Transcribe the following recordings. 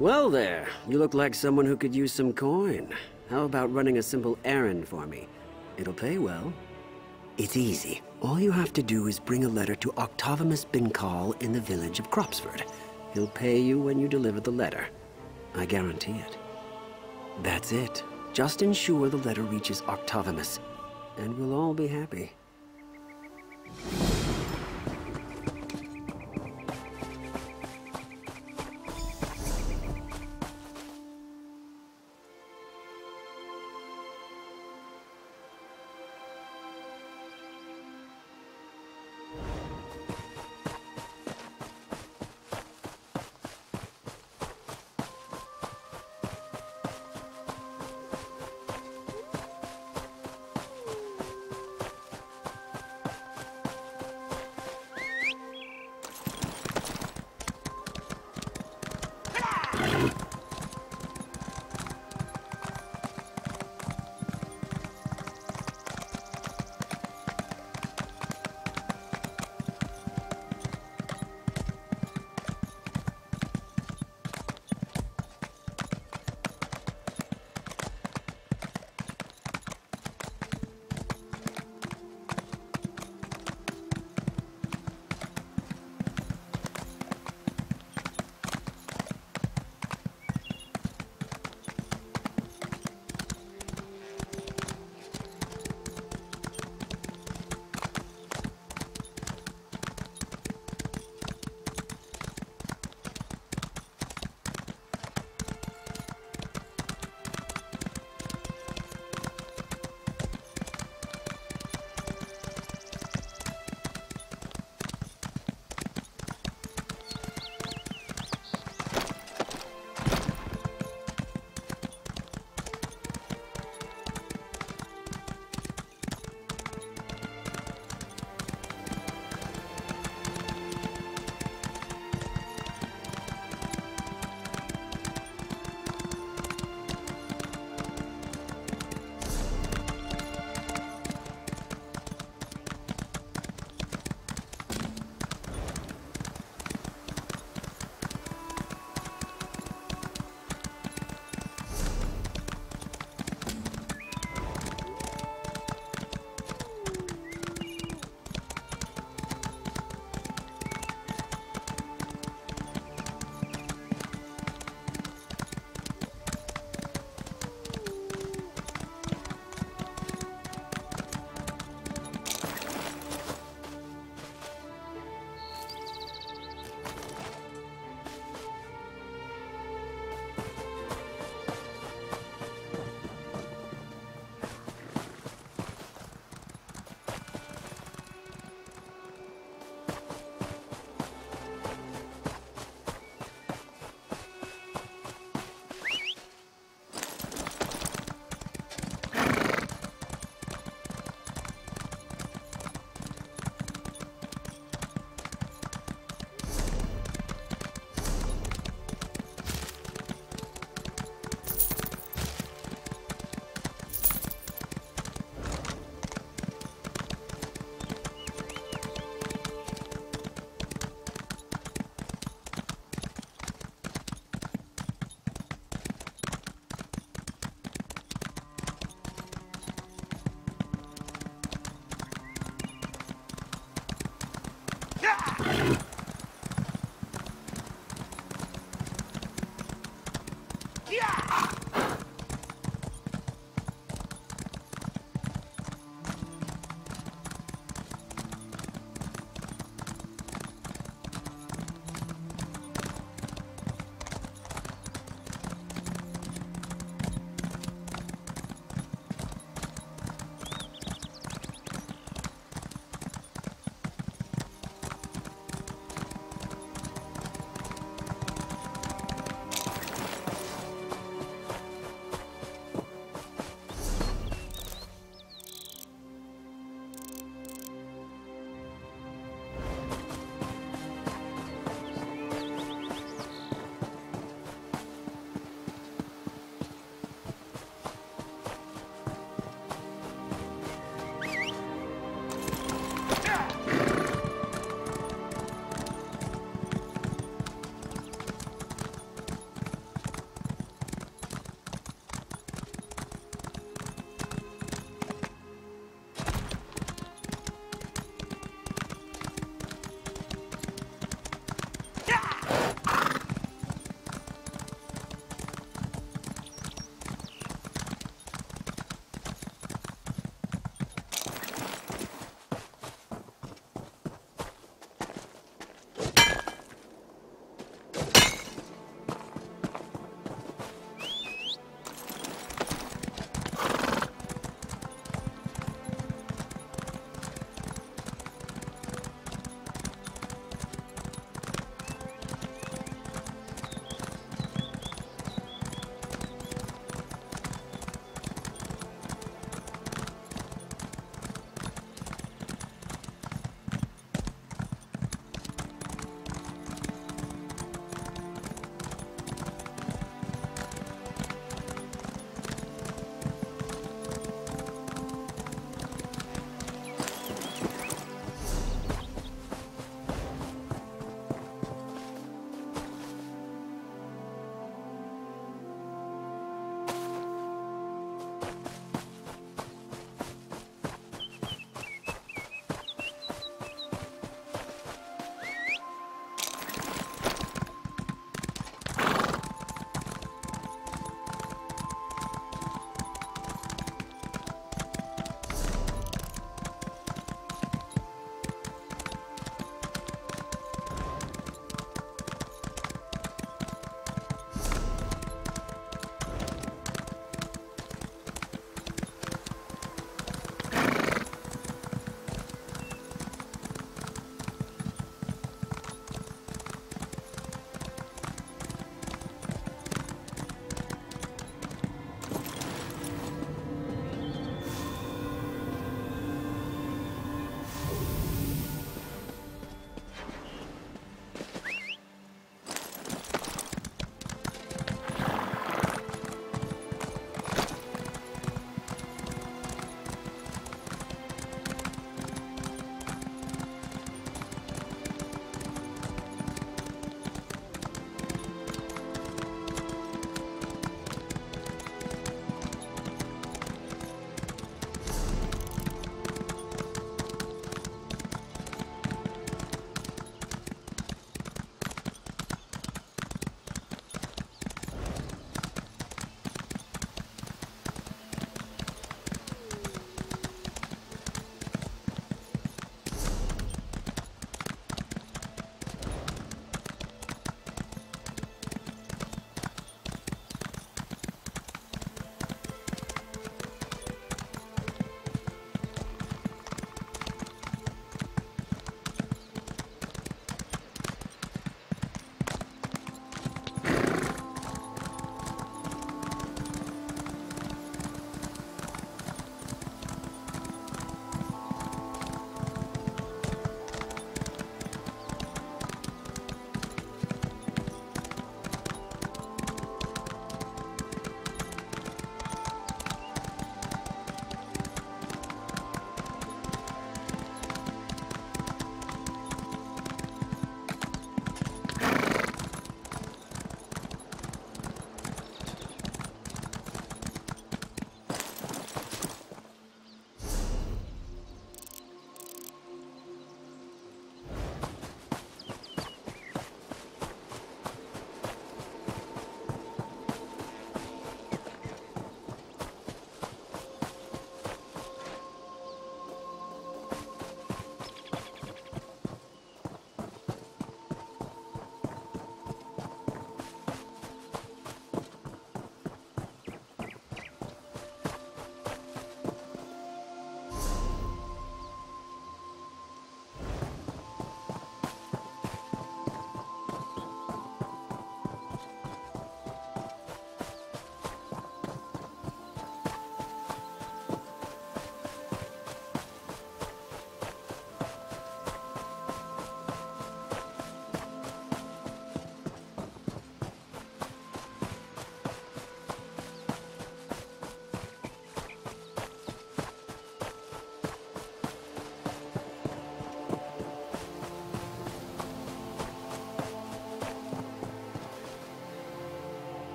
Well there, you look like someone who could use some coin. How about running a simple errand for me? It'll pay well. It's easy. All you have to do is bring a letter to Octavimus Binkal in the village of Cropsford. He'll pay you when you deliver the letter. I guarantee it. That's it. Just ensure the letter reaches Octavimus, and we'll all be happy.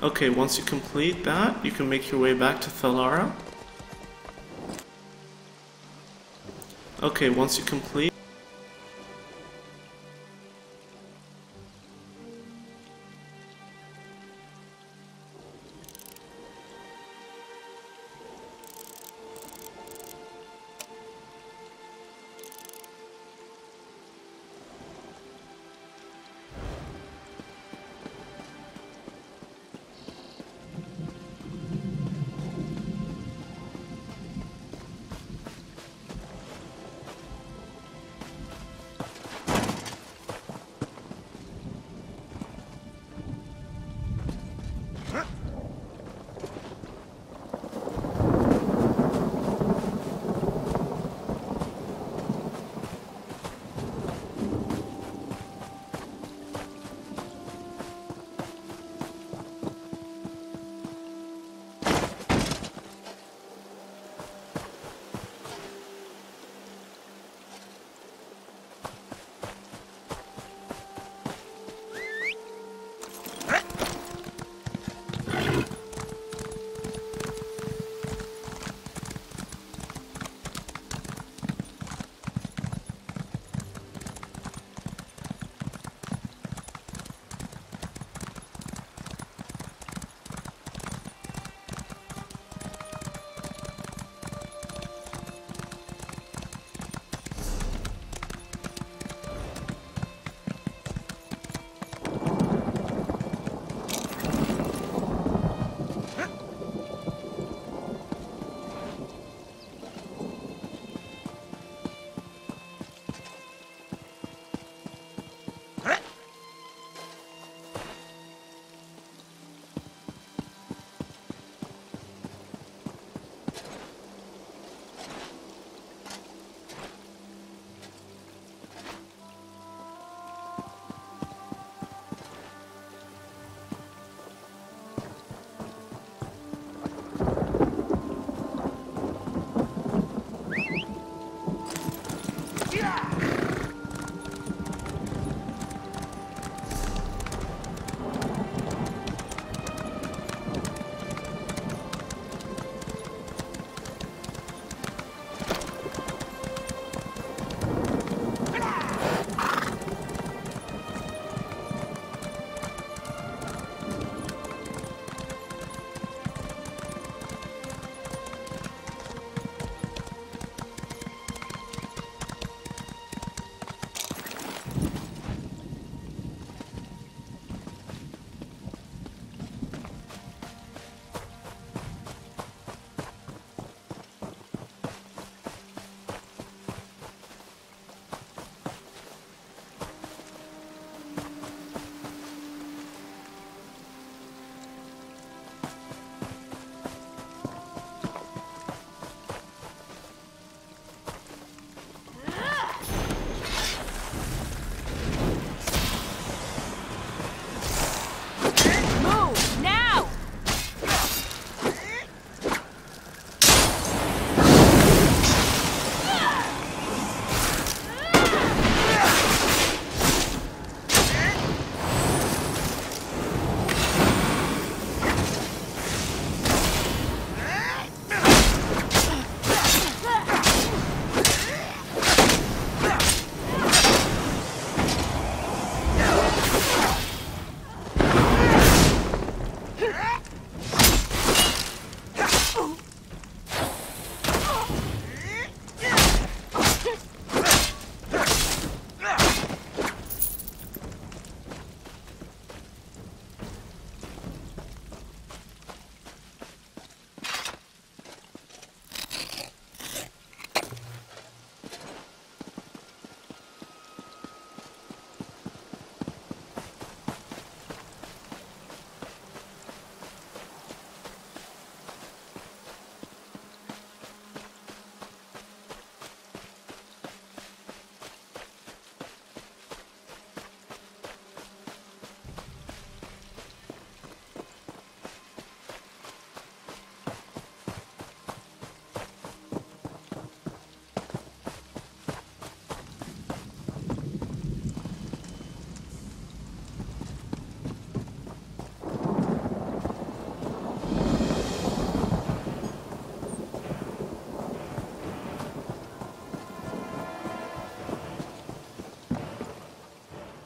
Okay, once you complete that, you can make your way back to Thalara. Okay, once you complete...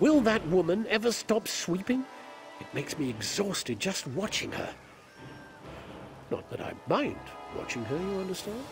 Will that woman ever stop sweeping? It makes me exhausted just watching her. Not that I mind watching her, you understand?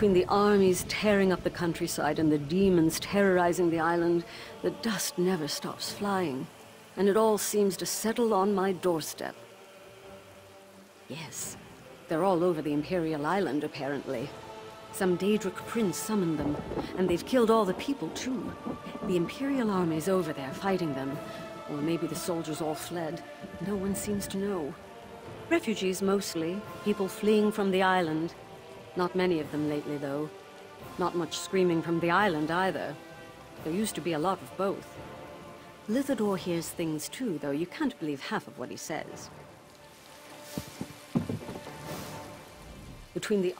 Between the armies tearing up the countryside and the demons terrorizing the island, the dust never stops flying, and it all seems to settle on my doorstep. Yes, they're all over the Imperial Island, apparently. Some Daedric prince summoned them, and they've killed all the people, too. The Imperial army's over there fighting them, or maybe the soldiers all fled. No one seems to know. Refugees, mostly. People fleeing from the island. Not many of them lately, though. Not much screaming from the island, either. There used to be a lot of both. Lithador hears things, too, though you can't believe half of what he says. Between the...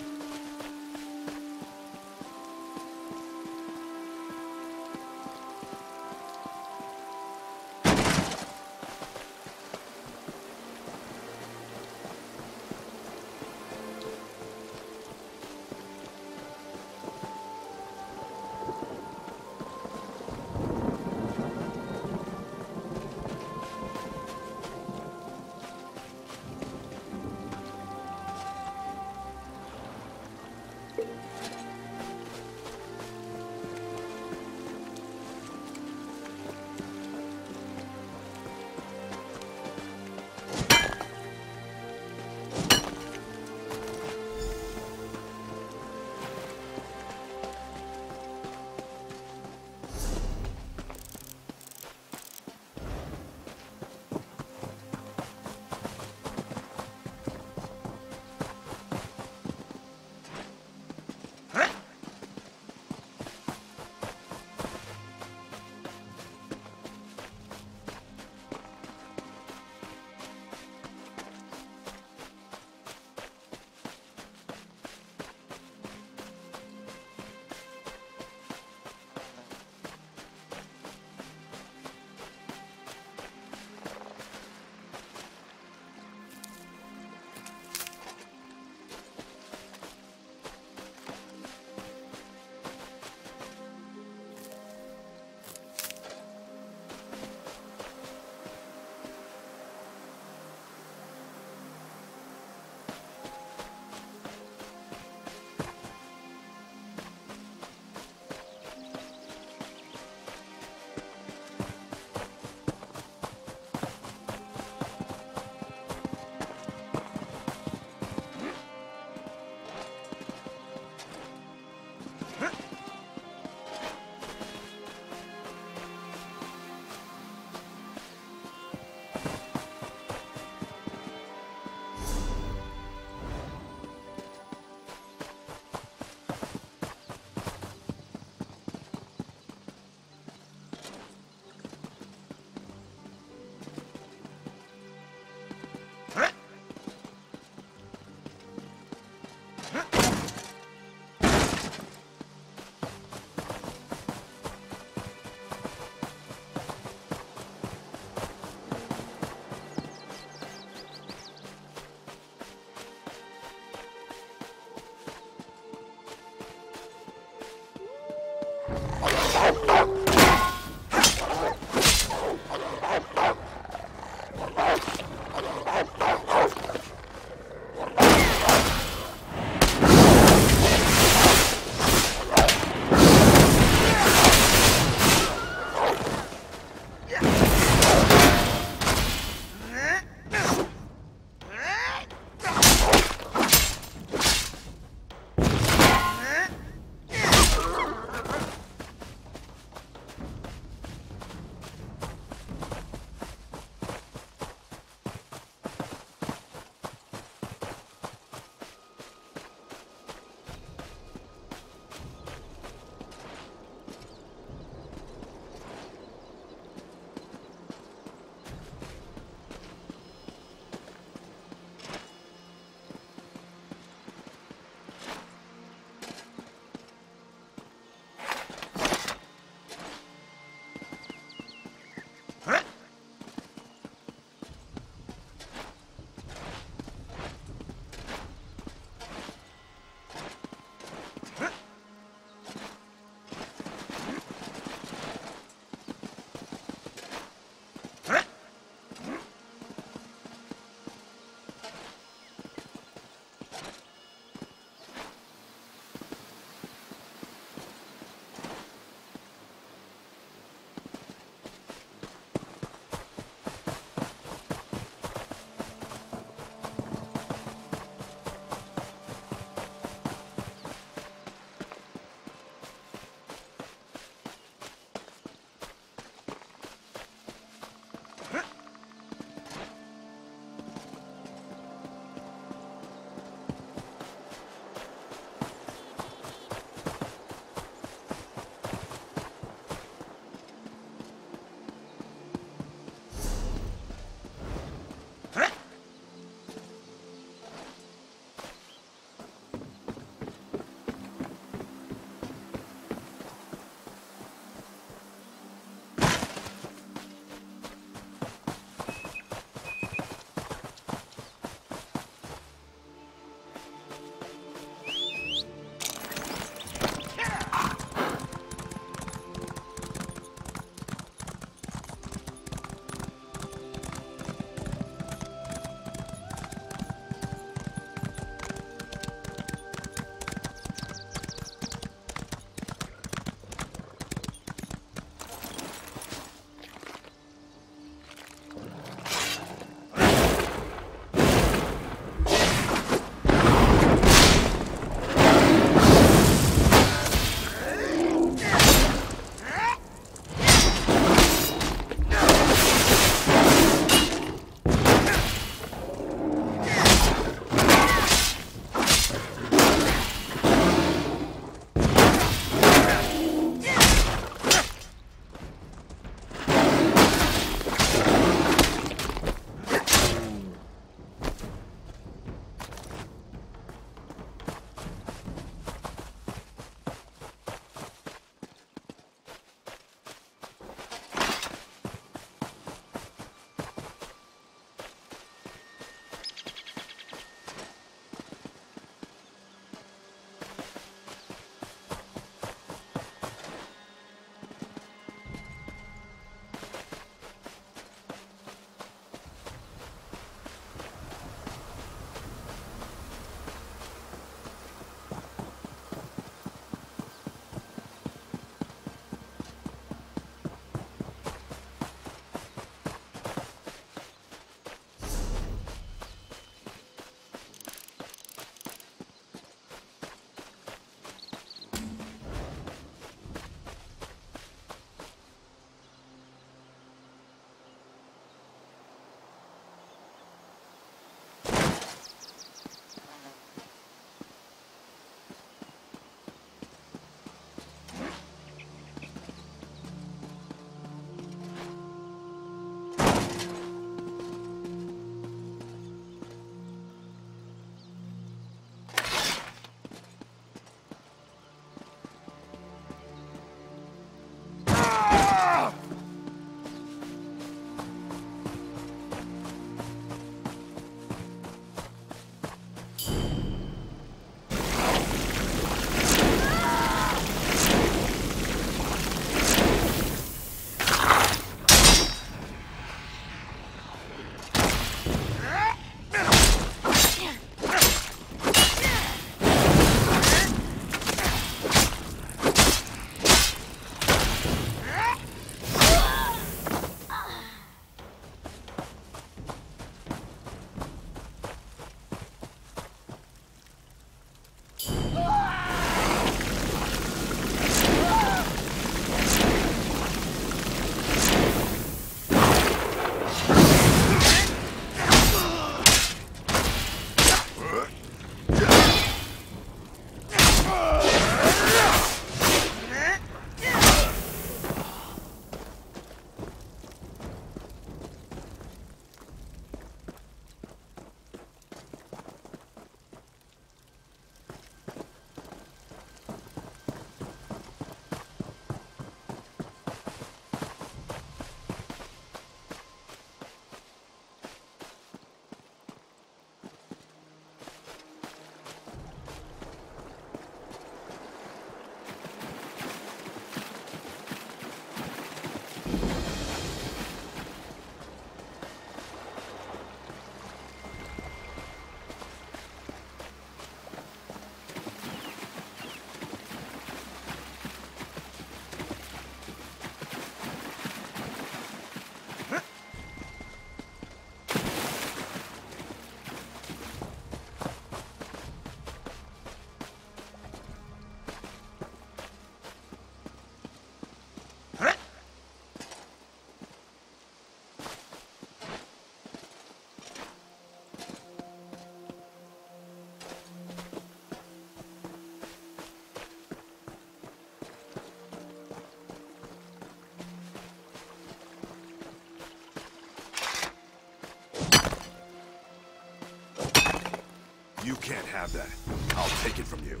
You can't have that. I'll take it from you.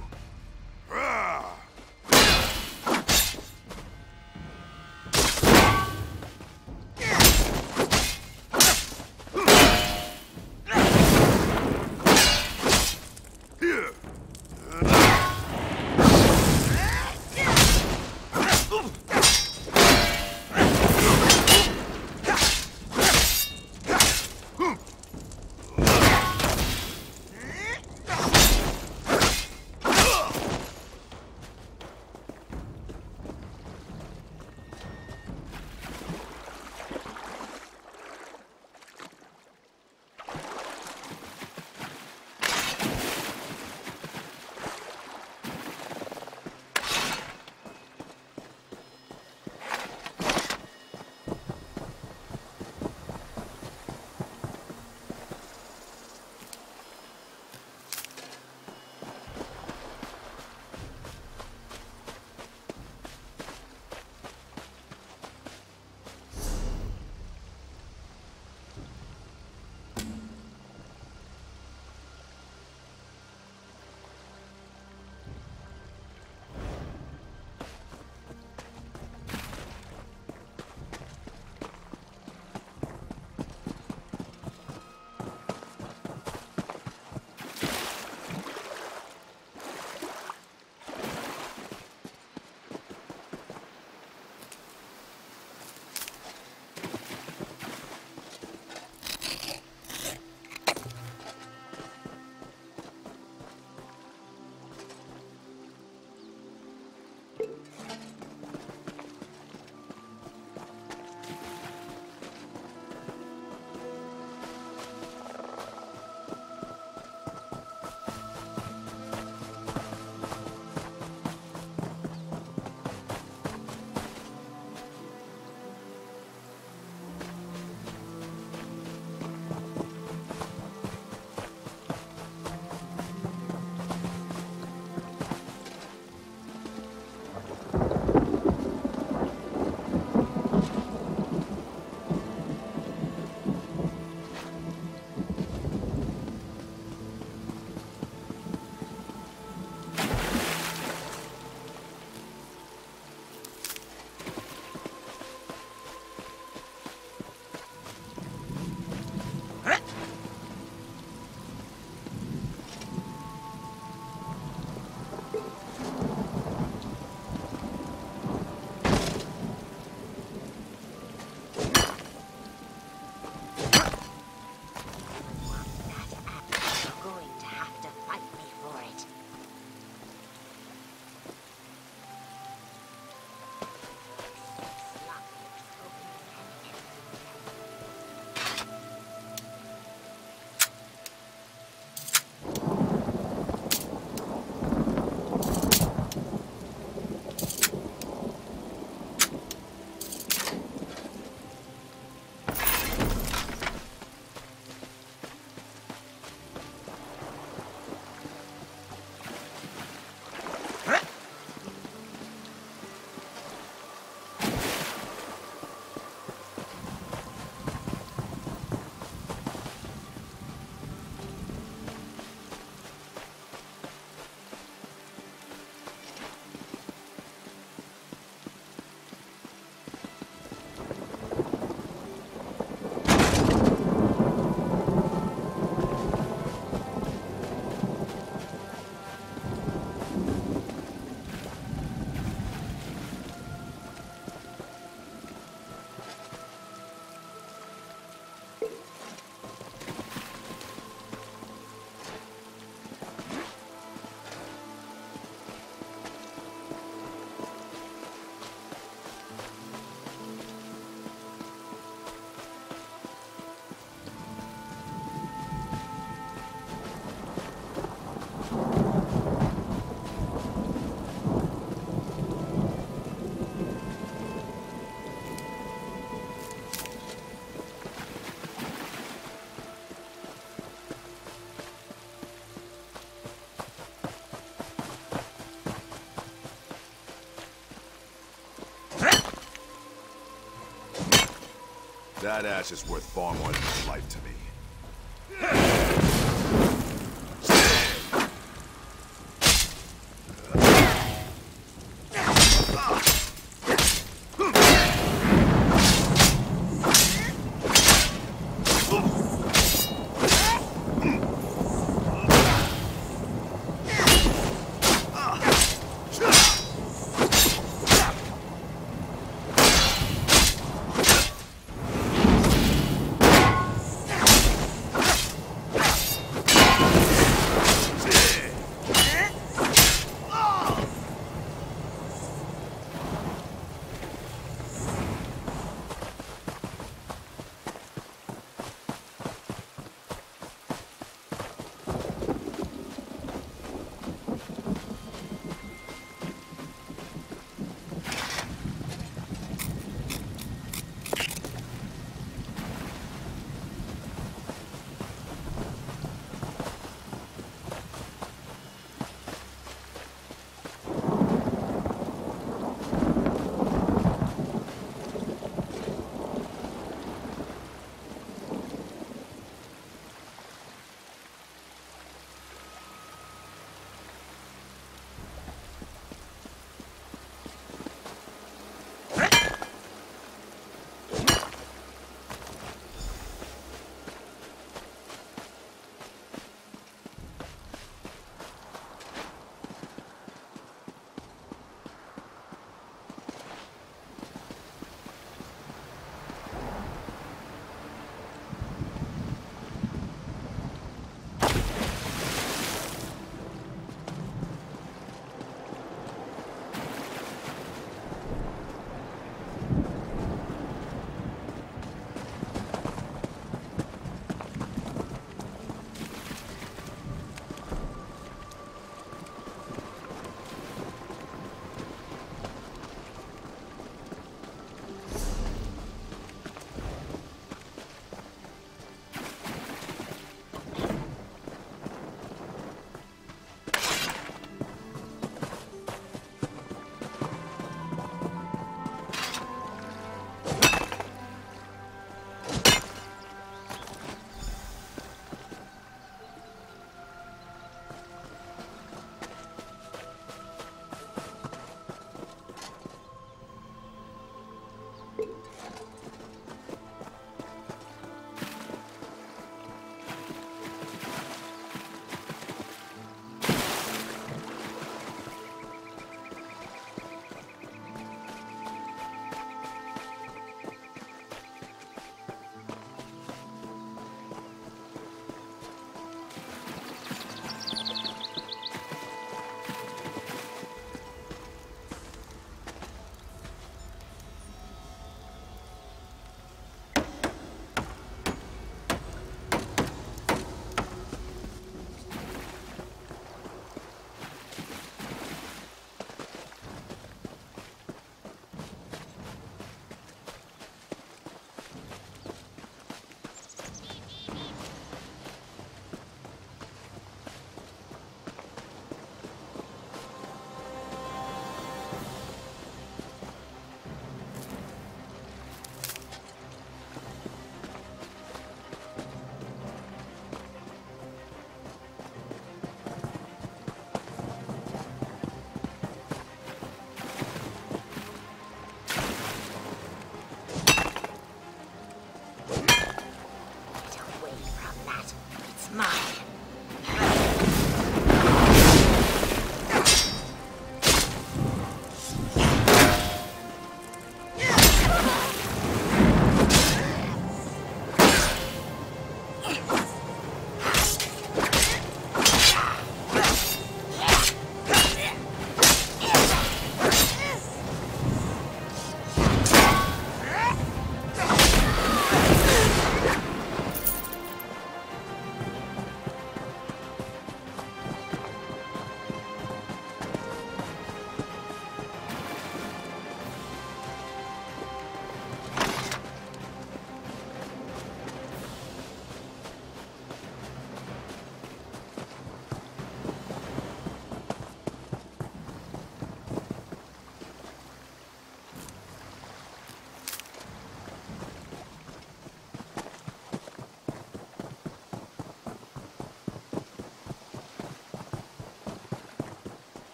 That ash is worth far more than his life to me.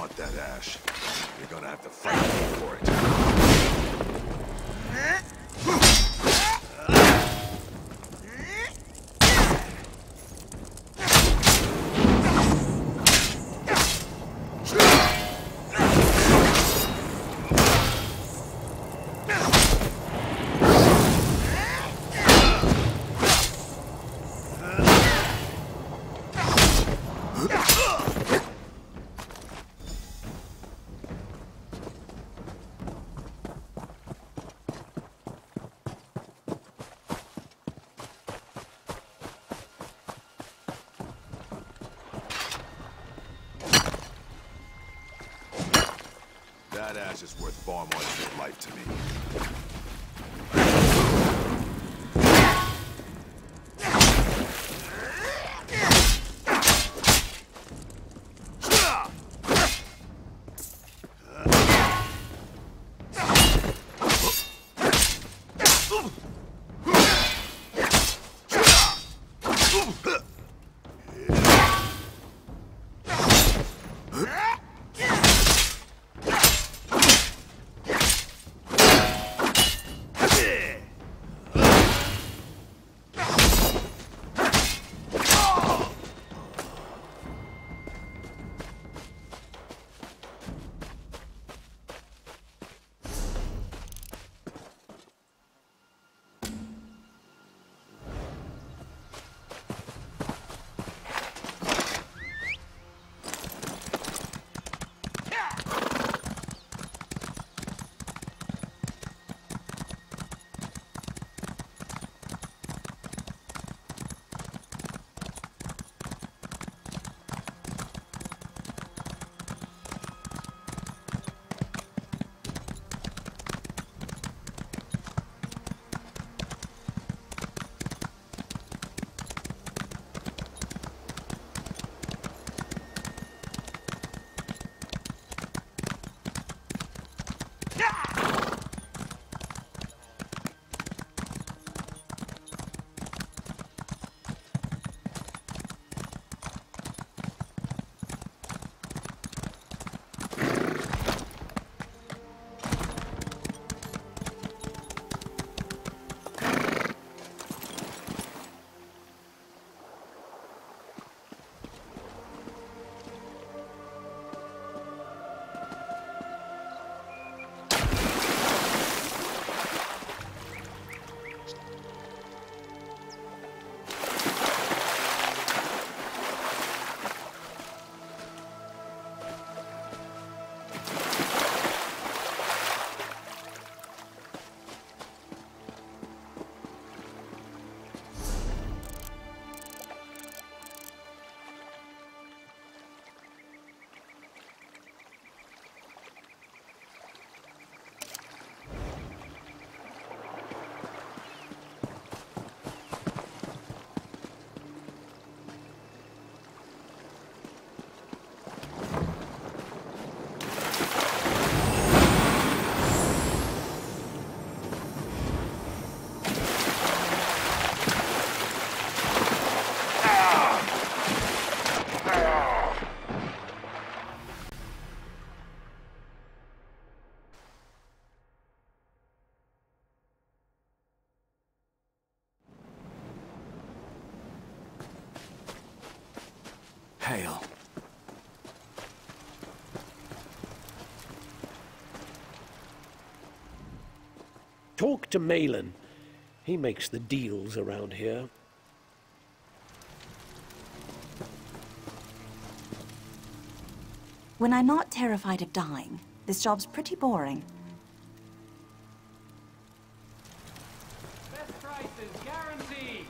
want that ash. You're gonna have to fight me for it. That ash is worth far more than your life to me. Hail. Talk to Malin. He makes the deals around here. When I'm not terrified of dying, this job's pretty boring. Best prices guaranteed.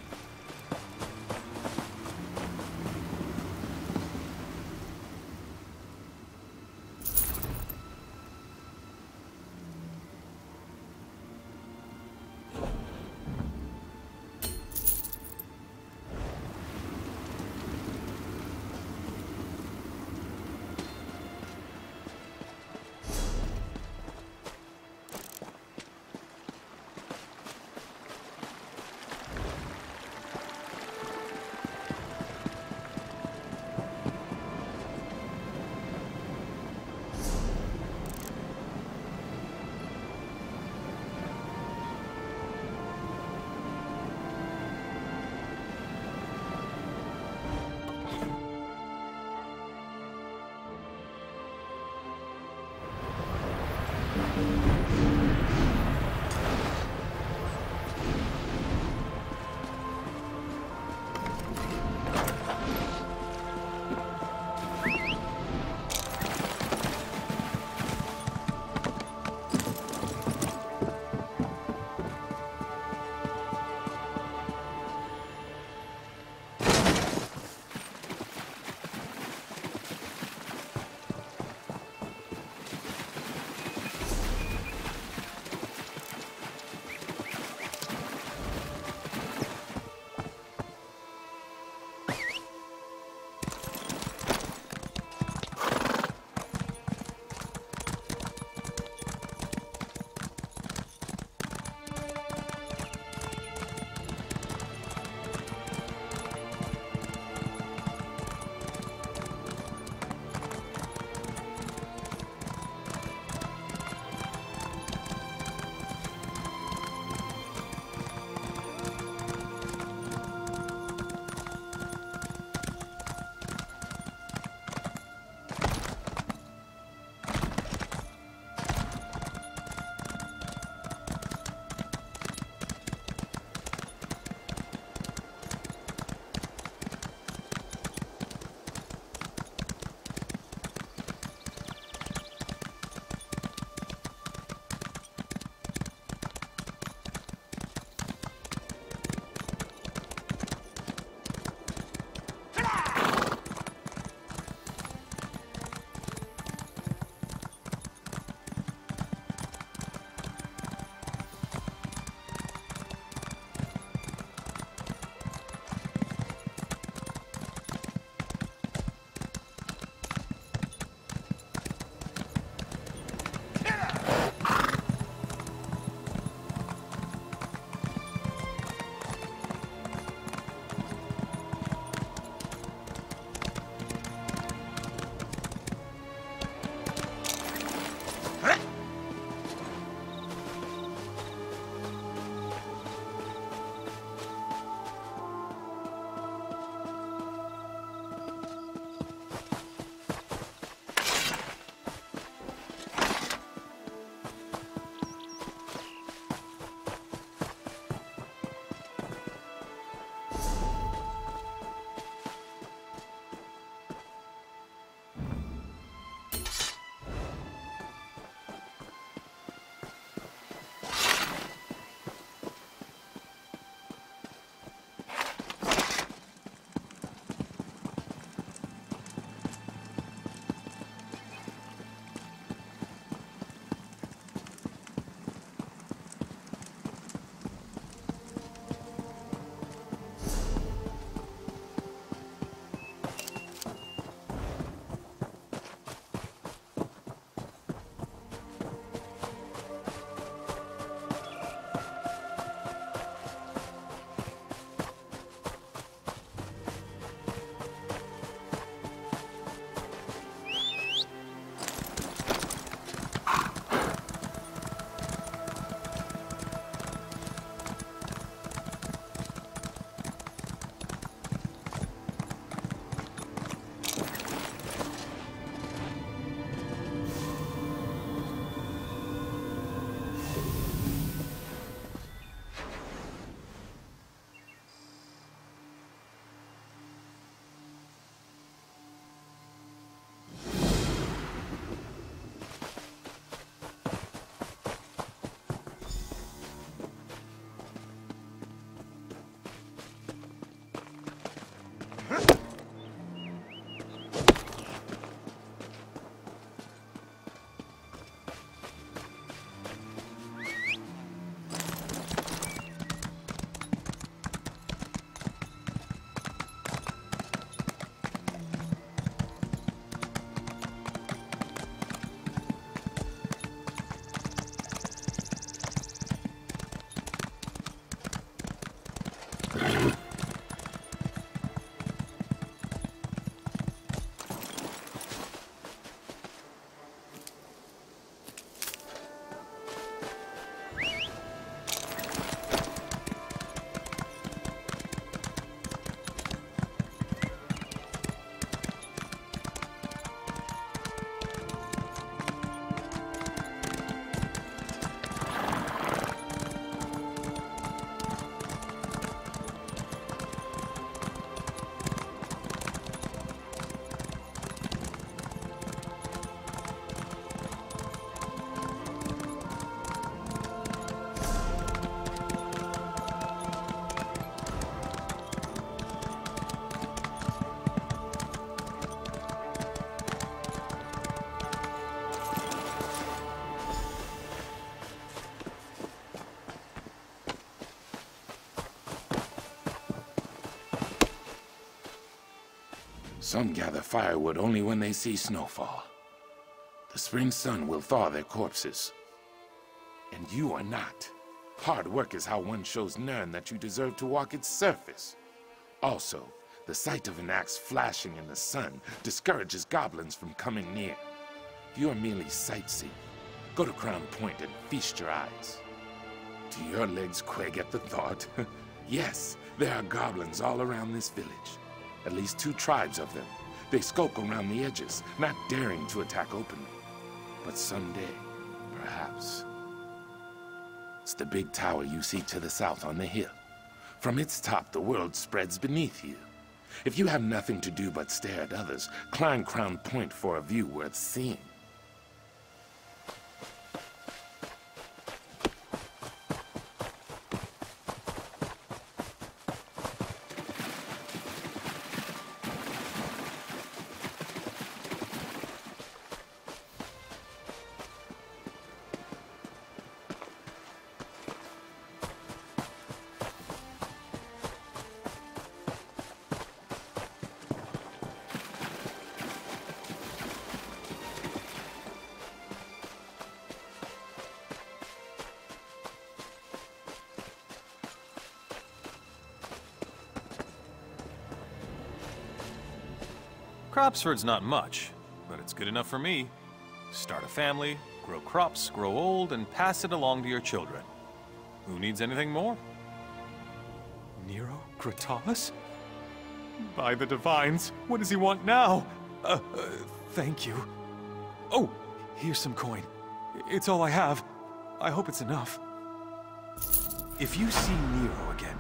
Some gather firewood only when they see snowfall. The spring sun will thaw their corpses. And you are not. Hard work is how one shows Nirn that you deserve to walk its surface. Also, the sight of an axe flashing in the sun discourages goblins from coming near. If you are merely sightseeing, go to Crown Point and feast your eyes. Do your legs quake at the thought? Yes, there are goblins all around this village. At least 2 tribes of them. They skulk around the edges, not daring to attack openly. But someday, perhaps. It's the big tower you see to the south on the hill. From its top, the world spreads beneath you. If you have nothing to do but stare at others, climb Crown Point for a view worth seeing. Cropsford's not much, but it's good enough for me. Start a family, grow crops, grow old, and pass it along to your children. Who needs anything more? Nero Gratalis? By the divines, what does he want now? Thank you. Oh, here's some coin. It's all I have. I hope it's enough. If you see Nero again,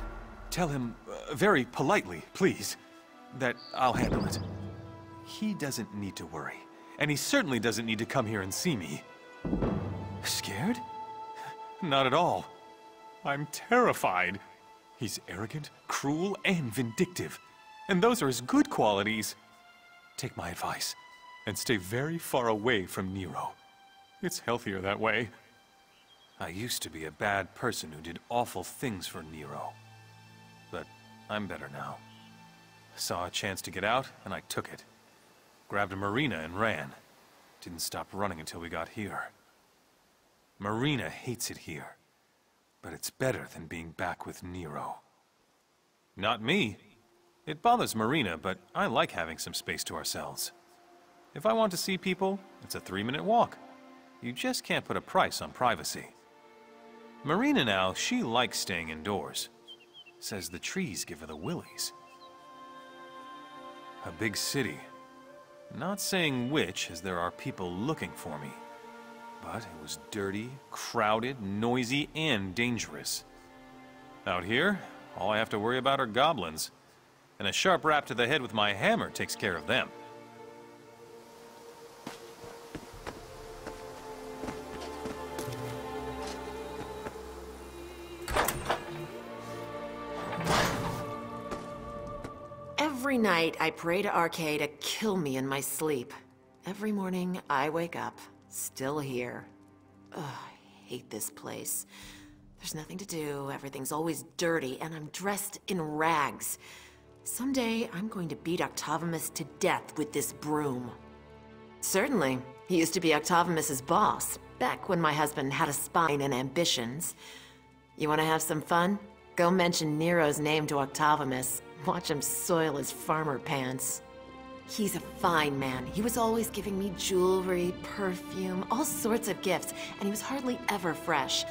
tell him, very politely, please, that I'll handle it. He doesn't need to worry, and he certainly doesn't need to come here and see me. Scared? Not at all. I'm terrified. He's arrogant, cruel, and vindictive. And those are his good qualities. Take my advice, and stay very far away from Nero. It's healthier that way. I used to be a bad person who did awful things for Nero. But I'm better now. Saw a chance to get out, and I took it. Grabbed a marina and ran. Didn't stop running until we got here. Marina hates it here. But it's better than being back with Nero. Not me. It bothers Marina, but I like having some space to ourselves. If I want to see people, it's a 3-minute walk. You just can't put a price on privacy. Marina now, she likes staying indoors. Says the trees give her the willies. A big city. Not saying which, as there are people looking for me. But it was dirty, crowded, noisy, and dangerous. Out here, all I have to worry about are goblins. And a sharp rap to the head with my hammer takes care of them. Every night, I pray to Arcade to kill me in my sleep. Every morning, I wake up, still here. Ugh, I hate this place. There's nothing to do, everything's always dirty, and I'm dressed in rags. Someday, I'm going to beat Octavimus to death with this broom. Certainly. He used to be Octavimus's boss, back when my husband had a spine and ambitions. You want to have some fun? Go mention Nero's name to Octavimus. Watch him soil his farmer pants. He's a fine man. He was always giving me jewelry, perfume, all sorts of gifts, and he was hardly ever fresh.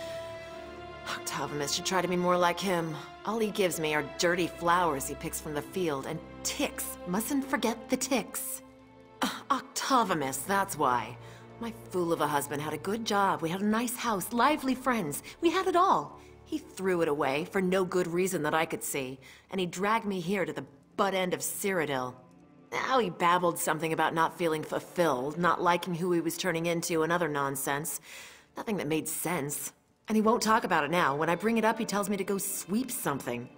Octavimus should try to be more like him. All he gives me are dirty flowers he picks from the field, and ticks. Mustn't forget the ticks. Octavimus, that's why. My fool of a husband had a good job. We had a nice house, lively friends. We had it all. He threw it away for no good reason that I could see, and he dragged me here to the butt end of Cyrodiil. Now he babbled something about not feeling fulfilled, not liking who he was turning into, and other nonsense. Nothing that made sense. And he won't talk about it now. When I bring it up, he tells me to go sweep something.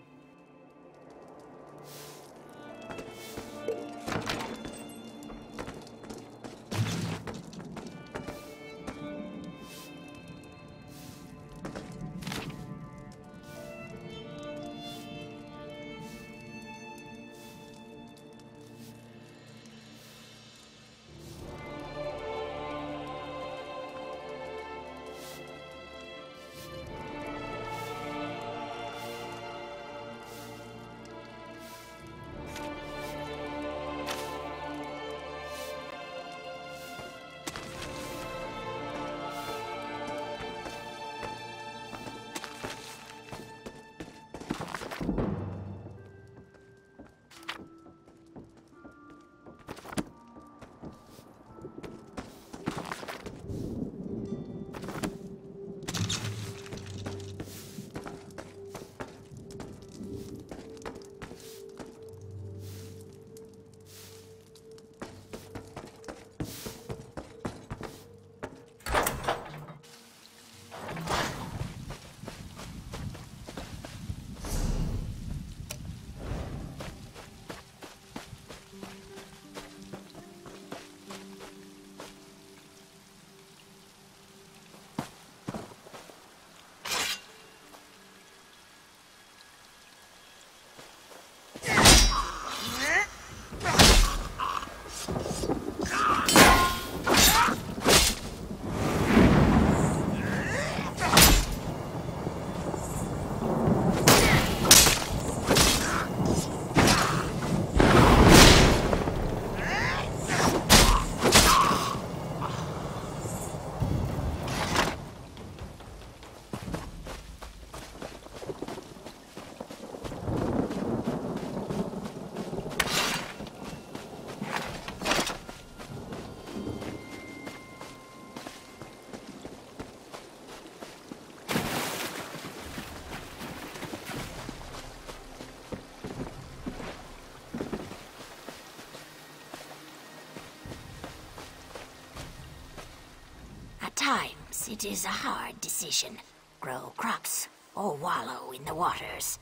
times, it is a hard decision. Grow crops or wallow in the waters.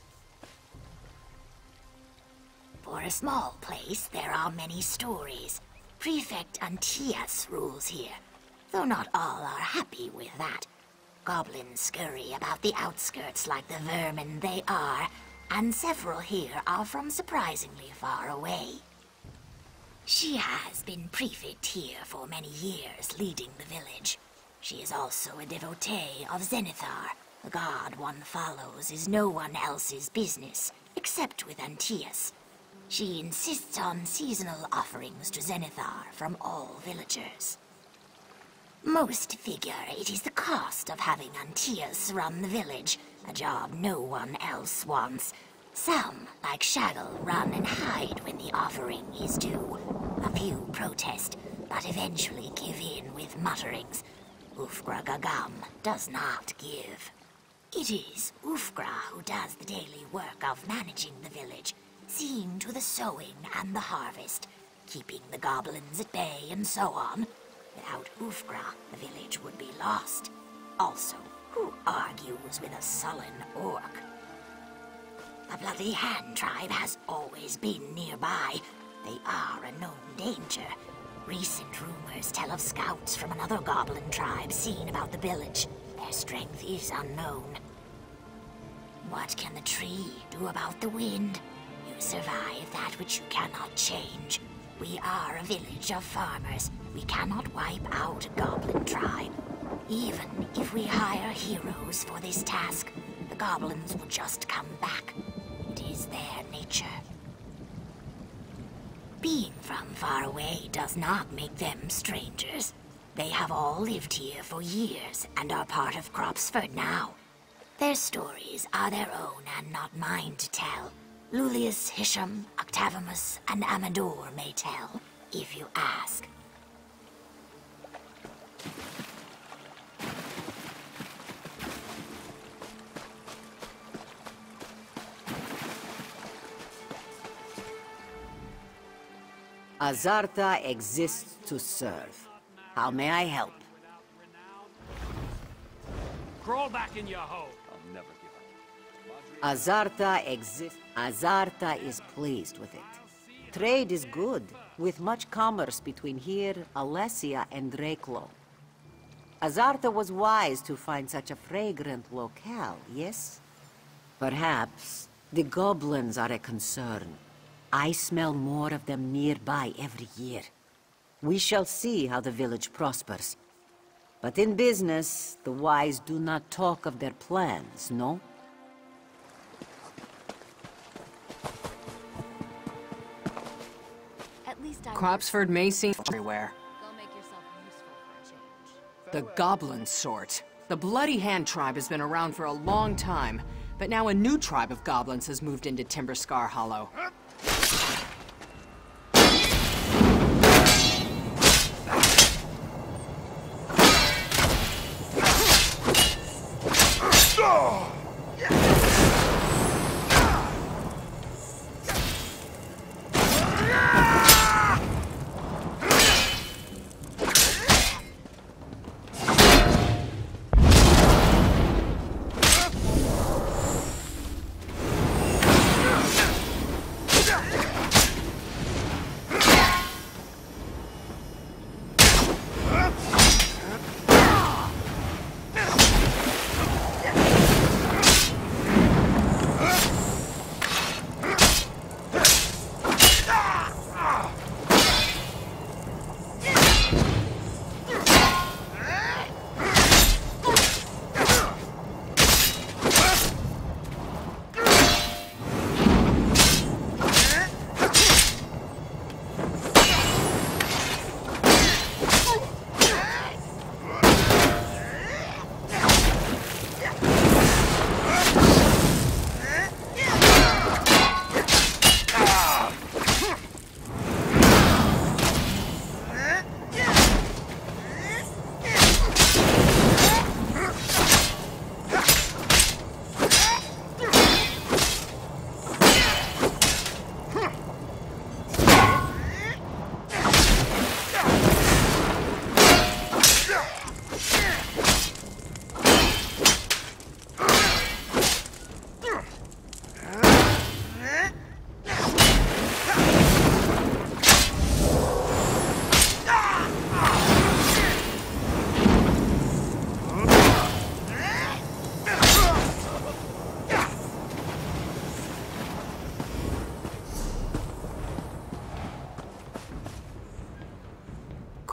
For a small place, there are many stories. Prefect Antias rules here, though not all are happy with that. Goblins scurry about the outskirts like the vermin they are, and several here are from surprisingly far away. She has been prefect here for many years, leading the village. She is also a devotee of Zenithar. The god one follows is no one else's business, except with Antias. She insists on seasonal offerings to Zenithar from all villagers. Most figure it is the cost of having Antias run the village, a job no one else wants. Some, like Shaggle, run and hide when the offering is due. A few protest, but eventually give in with mutterings. Ufgra Gagam does not give. It is Ufgra who does the daily work of managing the village, seeing to the sowing and the harvest, keeping the goblins at bay and so on. Without Ufgra, the village would be lost. Also, who argues with a sullen orc? The Bloody Hand tribe has always been nearby. They are a known danger. Recent rumors tell of scouts from another goblin tribe seen about the village. Their strength is unknown. What can the tree do about the wind? You survive that which you cannot change. We are a village of farmers. We cannot wipe out a goblin tribe. Even if we hire heroes for this task, the goblins will just come back. It is their nature. Being from far away does not make them strangers. They have all lived here for years and are part of Cropsford now. Their stories are their own and not mine to tell. Lulius, Hisham, Octavimus, and Amador may tell, if you ask. Azarta exists to serve. How may I help? Crawl back in your hole. Azarta exists. Azarta is pleased with it. Trade is good, with much commerce between here, Alessia, and Draklo. Azarta was wise to find such a fragrant locale, yes? Perhaps the goblins are a concern. I smell more of them nearby every year. We shall see how the village prospers. But in business, the wise do not talk of their plans, no? Cropsford may seem everywhere. The goblin sort. The Bloody Hand tribe has been around for a long time, but now a new tribe of goblins has moved into Timberscar Hollow.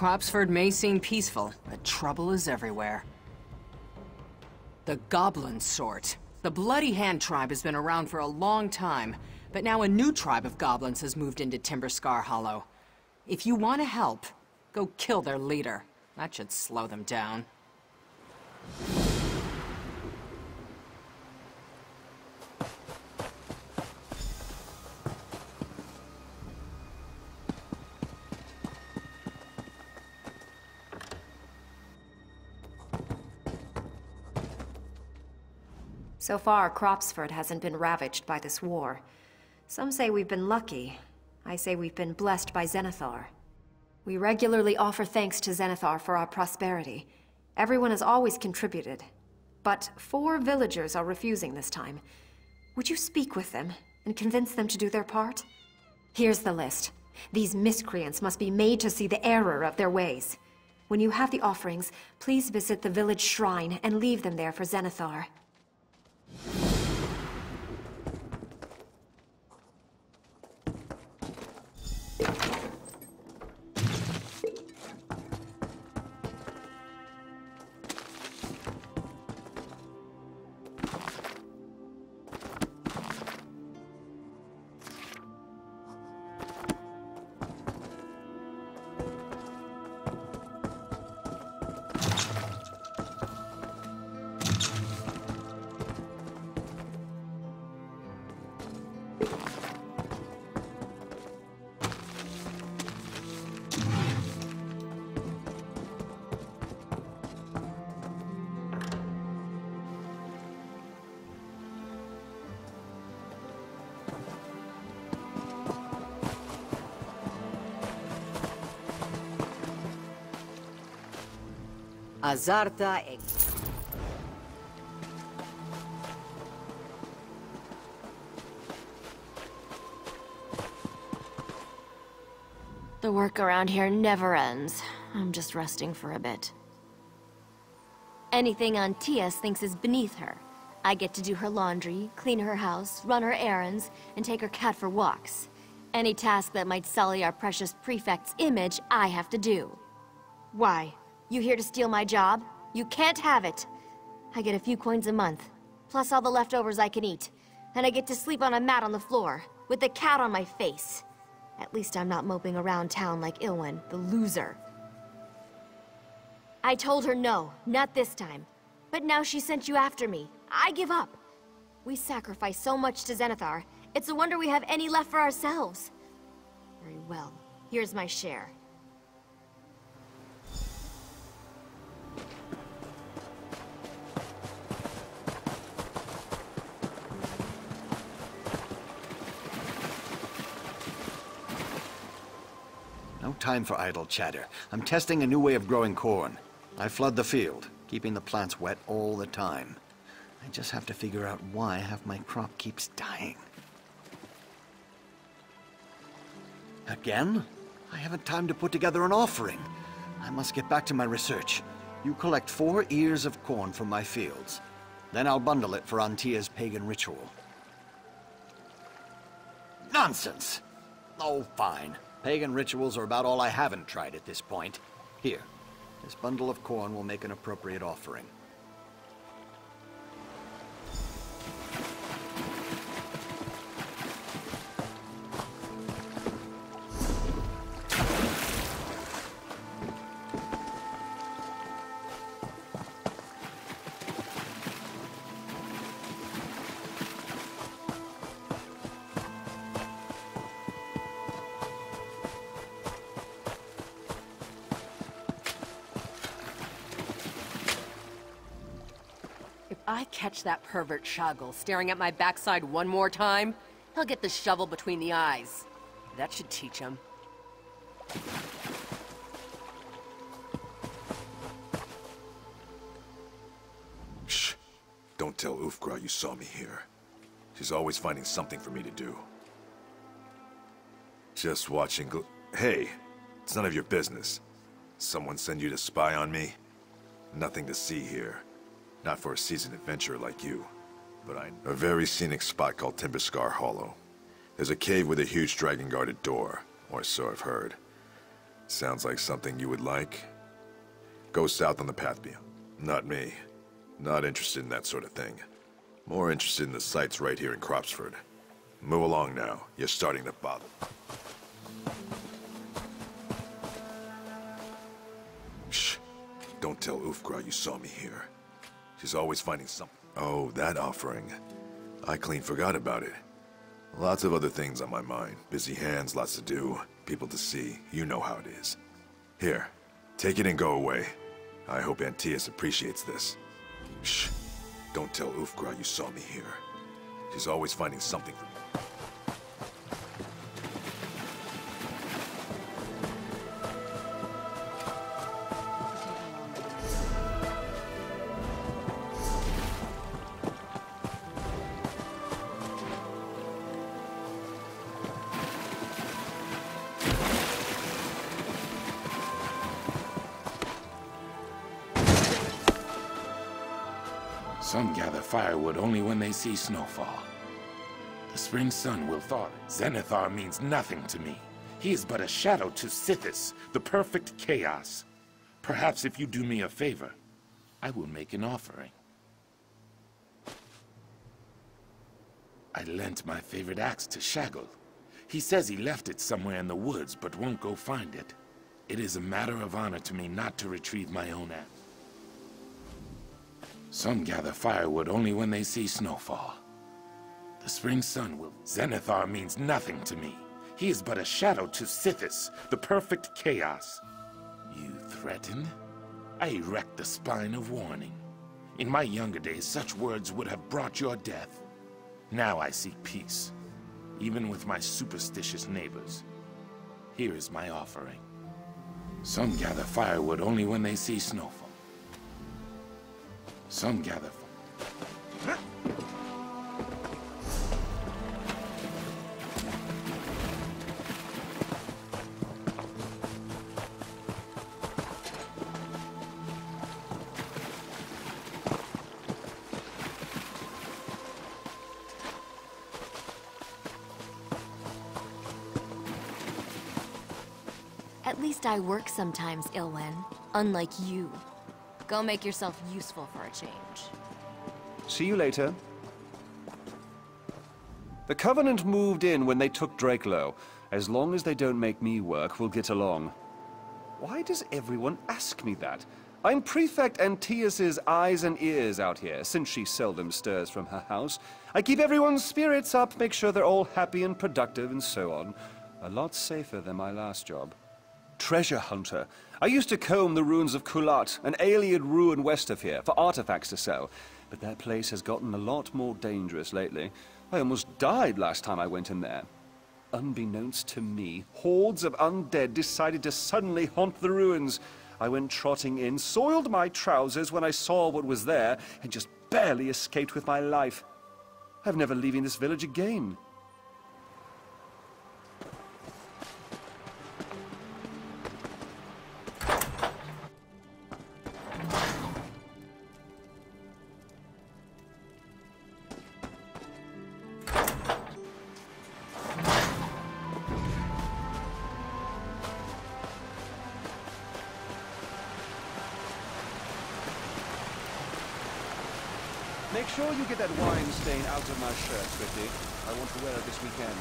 Cropsford may seem peaceful, but trouble is everywhere. The goblin sort. The Bloody Hand tribe has been around for a long time, but now a new tribe of goblins has moved into Timberscar Hollow. If you want to help, go kill their leader. That should slow them down. So far, Cropsford hasn't been ravaged by this war. Some say we've been lucky. I say we've been blessed by Zenithar. We regularly offer thanks to Zenithar for our prosperity. Everyone has always contributed. But 4 villagers are refusing this time. Would you speak with them and convince them to do their part? Here's the list. These miscreants must be made to see the error of their ways. When you have the offerings, please visit the village shrine and leave them there for Zenithar. Azarta e... The work around here never ends. I'm just resting for a bit. Anything Antias thinks is beneath her. I get to do her laundry, clean her house, run her errands, and take her cat for walks. Any task that might sully our precious prefect's image, I have to do. Why? You here to steal my job? You can't have it! I get a few coins a month, plus all the leftovers I can eat. And I get to sleep on a mat on the floor, with the cat on my face. At least I'm not moping around town like Ilwen, the loser. I told her no, not this time. But now she sent you after me. I give up. We sacrifice so much to Zenithar, it's a wonder we have any left for ourselves. Very well, here's my share. No time for idle chatter. I'm testing a new way of growing corn. I flood the field, keeping the plants wet all the time. I just have to figure out why half my crop keeps dying. Again? I haven't time to put together an offering. I must get back to my research. You collect 4 ears of corn from my fields. Then I'll bundle it for Antia's pagan ritual. Nonsense! Oh, fine. Pagan rituals are about all I haven't tried at this point. Here, this bundle of corn will make an appropriate offering. I catch that pervert Shaggle staring at my backside one more time, he'll get the shovel between the eyes. That should teach him. Shh. Don't tell Ufgra you saw me here. She's always finding something for me to do. Just watching Hey, it's none of your business. Someone send you to spy on me? Nothing to see here. Not for a seasoned adventurer like you. But a very scenic spot called Timberscar Hollow. There's a cave with a huge dragon-guarded door, or so I've heard. Sounds like something you would like. Go south on the path beyond. Not me. Not interested in that sort of thing. More interested in the sights right here in Cropsford. Move along now. You're starting to bother. Shh. Don't tell Ufgra you saw me here. She's always finding something. Oh, that offering. I clean forgot about it. Lots of other things on my mind. Busy hands, lots to do, people to see. You know how it is. Here, take it and go away. I hope Antaeus appreciates this. Shh. Don't tell Ufgra you saw me here. She's always finding something for me. Some gather firewood only when they see snowfall. The spring sun will thaw. Zenithar means nothing to me. He is but a shadow to Sithis, the perfect chaos. Perhaps if you do me a favor, I will make an offering. I lent my favorite axe to Shaggle. He says he left it somewhere in the woods, but won't go find it. It is a matter of honor to me not to retrieve my own axe. Some gather firewood only when they see snowfall. The spring sun will... Zenithar means nothing to me. He is but a shadow to Sithis, the perfect chaos. You threaten? I erect the spine of warning. In my younger days, such words would have brought your death. Now I seek peace, even with my superstitious neighbors. Here is my offering. Some gather firewood only when they see snowfall. Some gather. At least I work sometimes, Ilwen. Unlike you. Go make yourself useful for a change. See you later. The Covenant moved in when they took Drakelow. As long as they don't make me work, we'll get along. Why does everyone ask me that? I'm Prefect Antaeus's eyes and ears out here, since she seldom stirs from her house. I keep everyone's spirits up, make sure they're all happy and productive, and so on. A lot safer than my last job. Treasure hunter. I used to comb the ruins of Kulat, an alien ruin west of here, for artifacts to sell. But that place has gotten a lot more dangerous lately. I almost died last time I went in there. Unbeknownst to me, hordes of undead decided to suddenly haunt the ruins. I went trotting in, soiled my trousers when I saw what was there, and just barely escaped with my life. I'm never leaving this village again. Make sure you get that wine stain out of my shirt, Swifty. I want to wear it this weekend.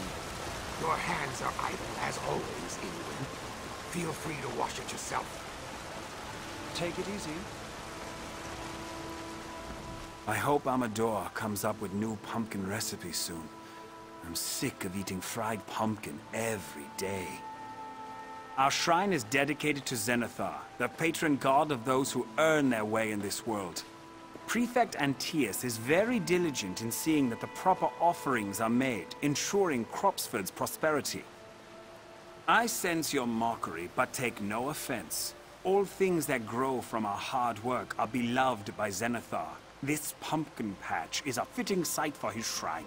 Your hands are idle, as always, Ingrid. Feel free to wash it yourself. Take it easy. I hope Amador comes up with new pumpkin recipes soon. I'm sick of eating fried pumpkin every day. Our shrine is dedicated to Zenithar, the patron god of those who earn their way in this world. Prefect Antaeus is very diligent in seeing that the proper offerings are made, ensuring Cropsford's prosperity. I sense your mockery, but take no offense. All things that grow from our hard work are beloved by Zenithar. This pumpkin patch is a fitting site for his shrine.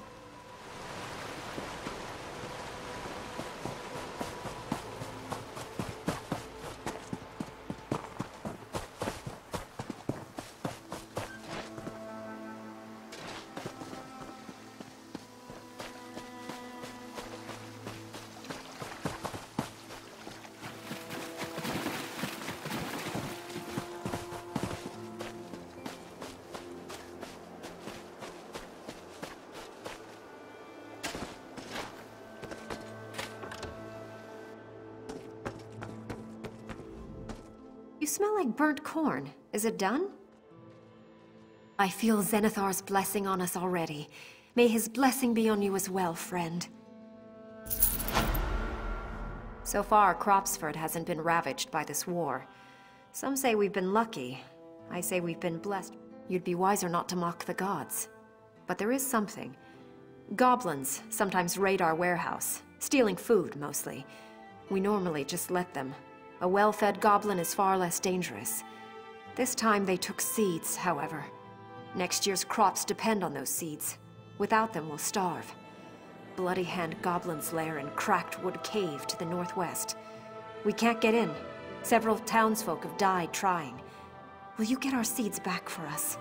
You smell like burnt corn. Is it done? I feel Zenithar's blessing on us already. May his blessing be on you as well, friend. So far, Cropsford hasn't been ravaged by this war. Some say we've been lucky. I say we've been blessed. You'd be wiser not to mock the gods. But there is something. Goblins sometimes raid our warehouse, stealing food, mostly. We normally just let them. A well-fed goblin is far less dangerous. This time they took seeds, however. Next year's crops depend on those seeds. Without them, we'll starve. Bloody Hand Goblin's lair in Cracked Wood Cave to the northwest. We can't get in. Several townsfolk have died trying. Will you get our seeds back for us?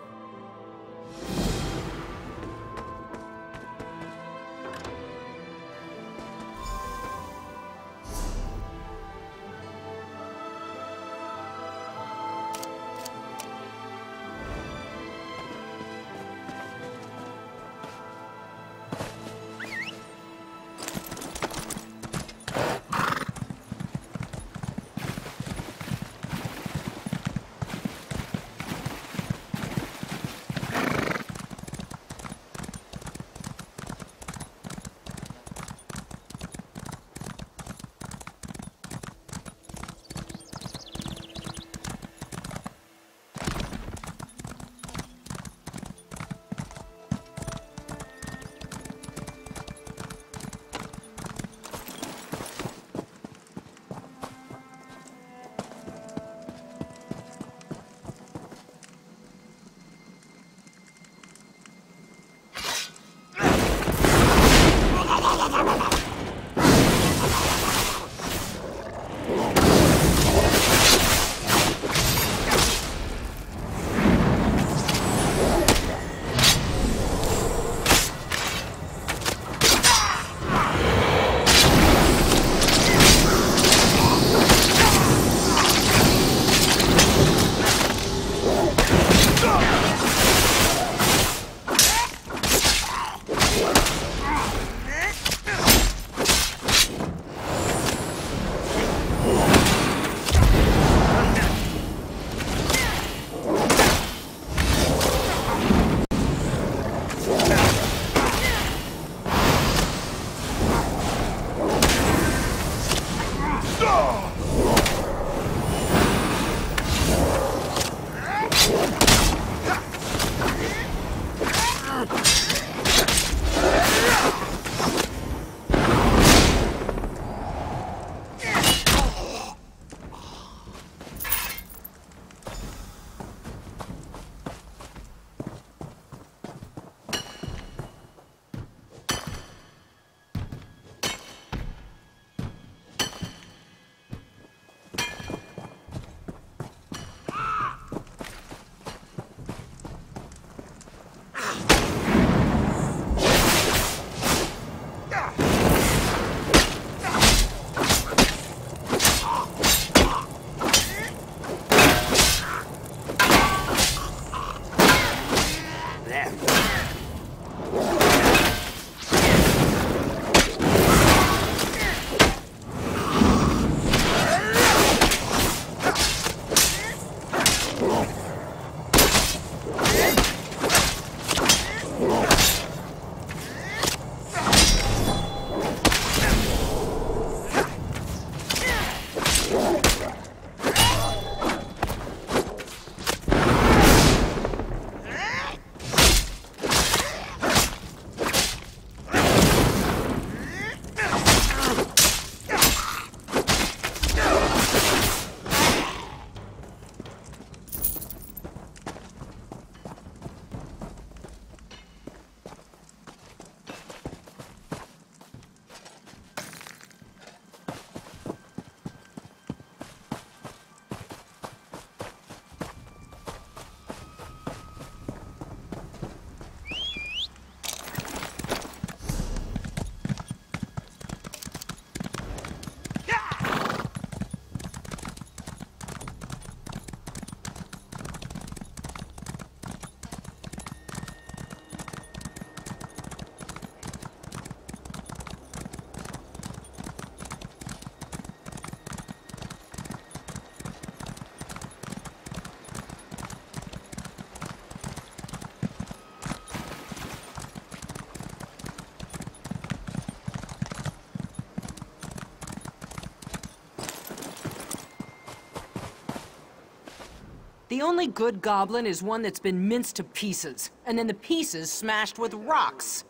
The only good goblin is one that's been minced to pieces, and then the pieces smashed with rocks.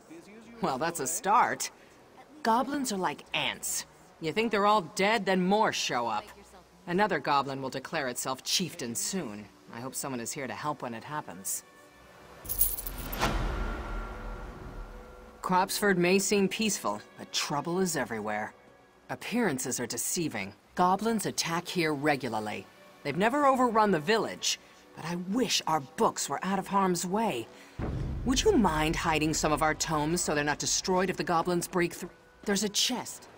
Well, that's a start. Goblins are like ants. You think they're all dead, then more show up. Another goblin will declare itself chieftain soon. I hope someone is here to help when it happens. Cropsford may seem peaceful, but trouble is everywhere. Appearances are deceiving. Goblins attack here regularly. They've never overrun the village, but I wish our books were out of harm's way. Would you mind hiding some of our tomes so they're not destroyed if the goblins break through? There's a chest.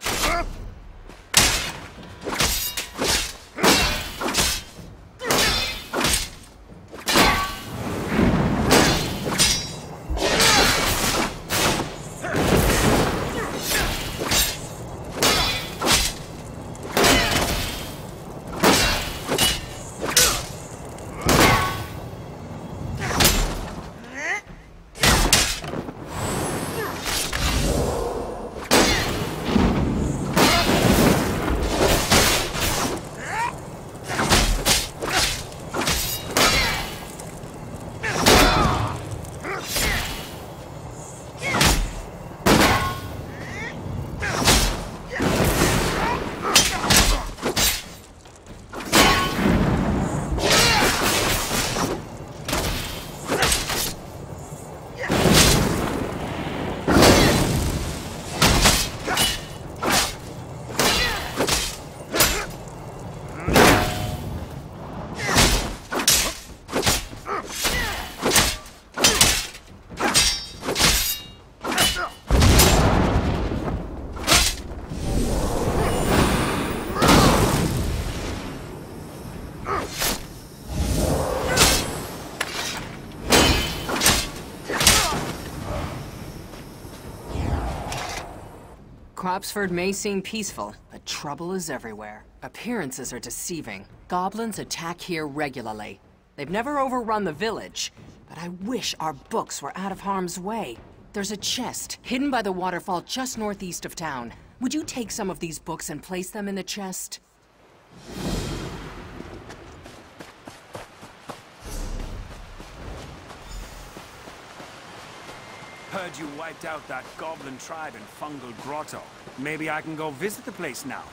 Cropsford may seem peaceful, but trouble is everywhere. Appearances are deceiving. Goblins attack here regularly. They've never overrun the village, but I wish our books were out of harm's way. There's a chest hidden by the waterfall just northeast of town. Would you take some of these books and place them in the chest? Heard you wiped out that goblin tribe in Fungal Grotto. Maybe I can go visit the place now.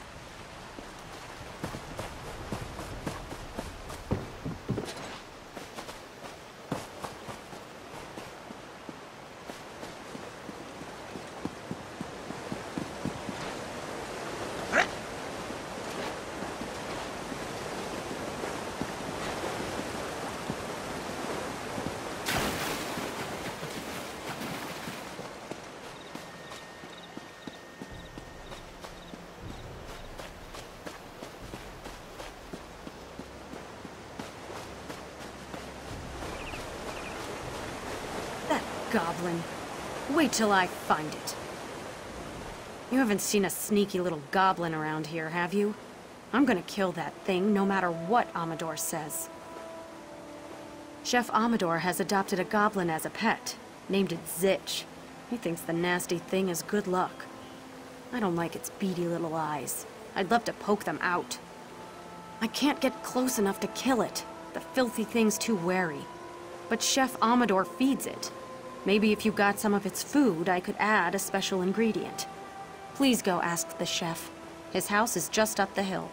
Goblin. Wait till I find it. You haven't seen a sneaky little goblin around here, have you? I'm gonna kill that thing, no matter what Amador says. Chef Amador has adopted a goblin as a pet, named it Zitch. He thinks the nasty thing is good luck. I don't like its beady little eyes. I'd love to poke them out. I can't get close enough to kill it. The filthy thing's too wary. But Chef Amador feeds it. Maybe if you got some of its food, I could add a special ingredient. Please go ask the chef. His house is just up the hill.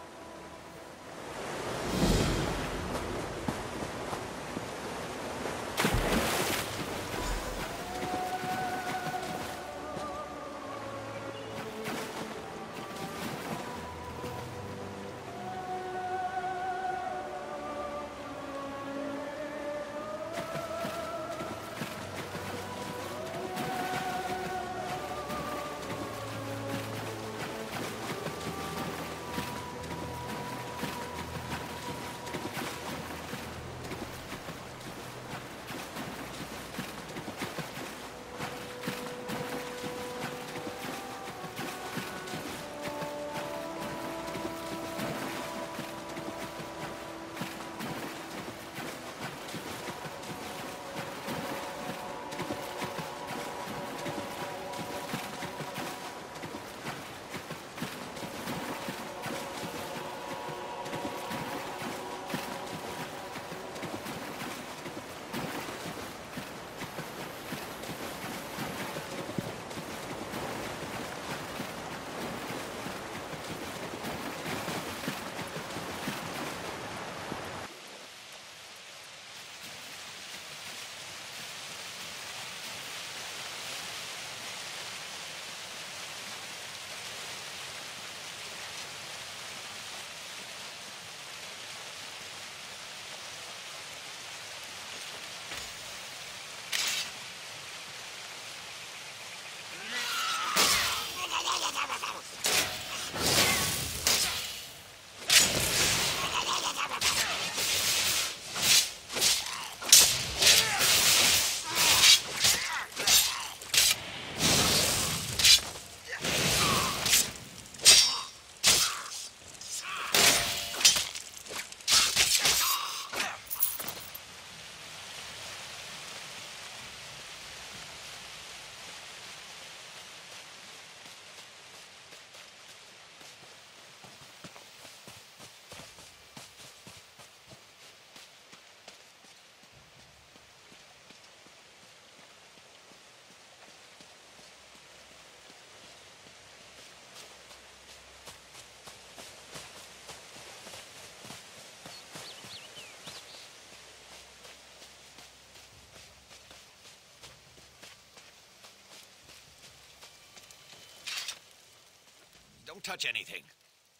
touch anything.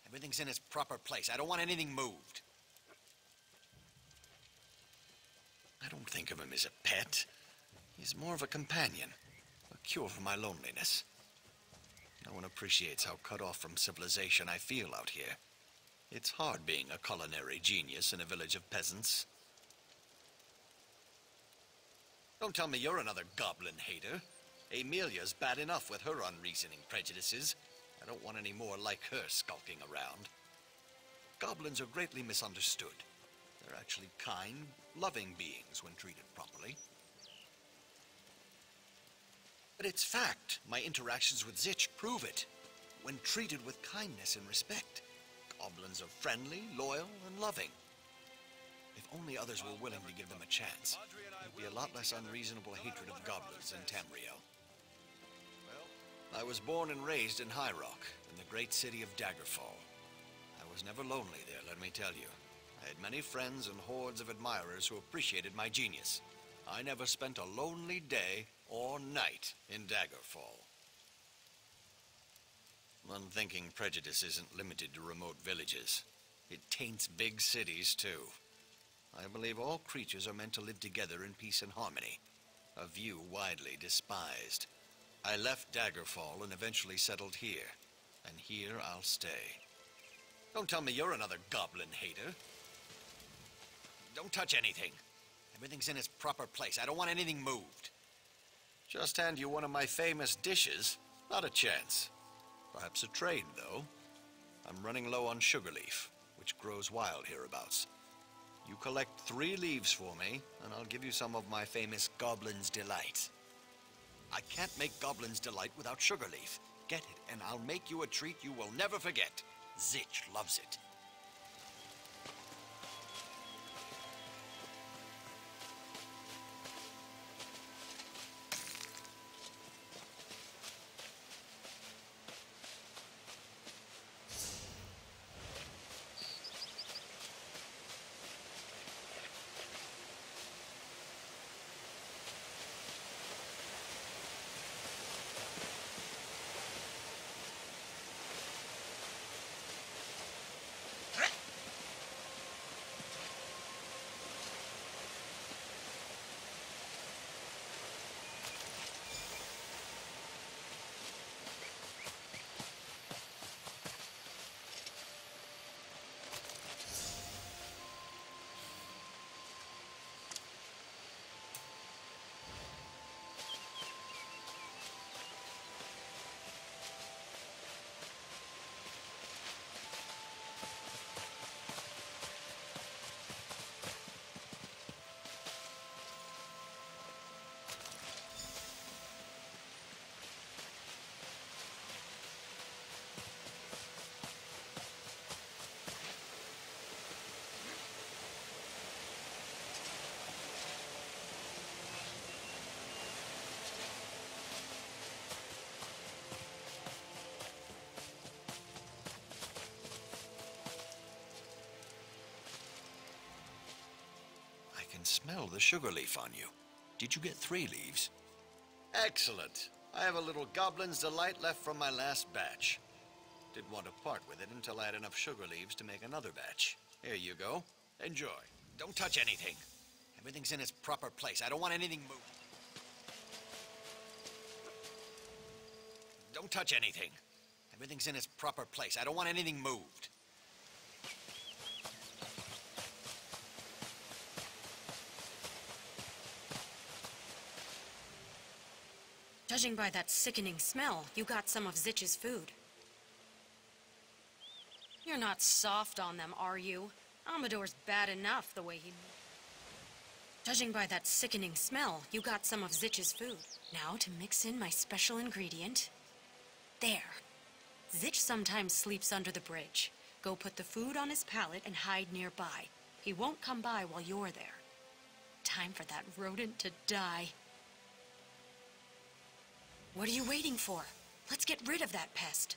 Everything's in its proper place. I don't want anything moved. I don't think of him as a pet. He's more of a companion, a cure for my loneliness. No one appreciates how cut off from civilization I feel out here. It's hard being a culinary genius in a village of peasants. Don't tell me you're another goblin hater. Amelia's bad enough with her unreasoning prejudices. I don't want any more like her skulking around. Goblins are greatly misunderstood. They're actually kind, loving beings when treated properly. But it's fact. My interactions with Zich prove it. When treated with kindness and respect, goblins are friendly, loyal, and loving. If only others were willing to give them a chance, there'd be a lot less unreasonable hatred of goblins in Tamriel. I was born and raised in High Rock, in the great city of Daggerfall. I was never lonely there, let me tell you. I had many friends and hordes of admirers who appreciated my genius. I never spent a lonely day or night in Daggerfall. Unthinking prejudice isn't limited to remote villages. It taints big cities, too. I believe all creatures are meant to live together in peace and harmony, a view widely despised. I left Daggerfall and eventually settled here, and here I'll stay. Don't tell me you're another goblin hater. Don't touch anything. Everything's in its proper place. I don't want anything moved. Just hand you one of my famous dishes? Not a chance. Perhaps a trade, though. I'm running low on sugar leaf, which grows wild hereabouts. You collect 3 leaves for me, and I'll give you some of my famous Goblin's Delight. I can't make Goblin's Delight without sugar leaf. Get it, and I'll make you a treat you will never forget. Zich loves it. I can smell the sugar leaf on you. Did you get 3 leaves? Excellent. I have a little Goblin's Delight left from my last batch. Didn't want to part with it until I had enough sugar leaves to make another batch. Here you go. Enjoy. Don't touch anything. Everything's in its proper place. I don't want anything moved. Don't touch anything. Everything's in its proper place. I don't want anything moved. Judging by that sickening smell, you got some of Zich's food. You're not soft on them, are you? Amador's bad enough the way he... Judging by that sickening smell, you got some of Zich's food. Now to mix in my special ingredient. There. Zich sometimes sleeps under the bridge. Go put the food on his pallet and hide nearby. He won't come by while you're there. Time for that rodent to die. What are you waiting for? Let's get rid of that pest.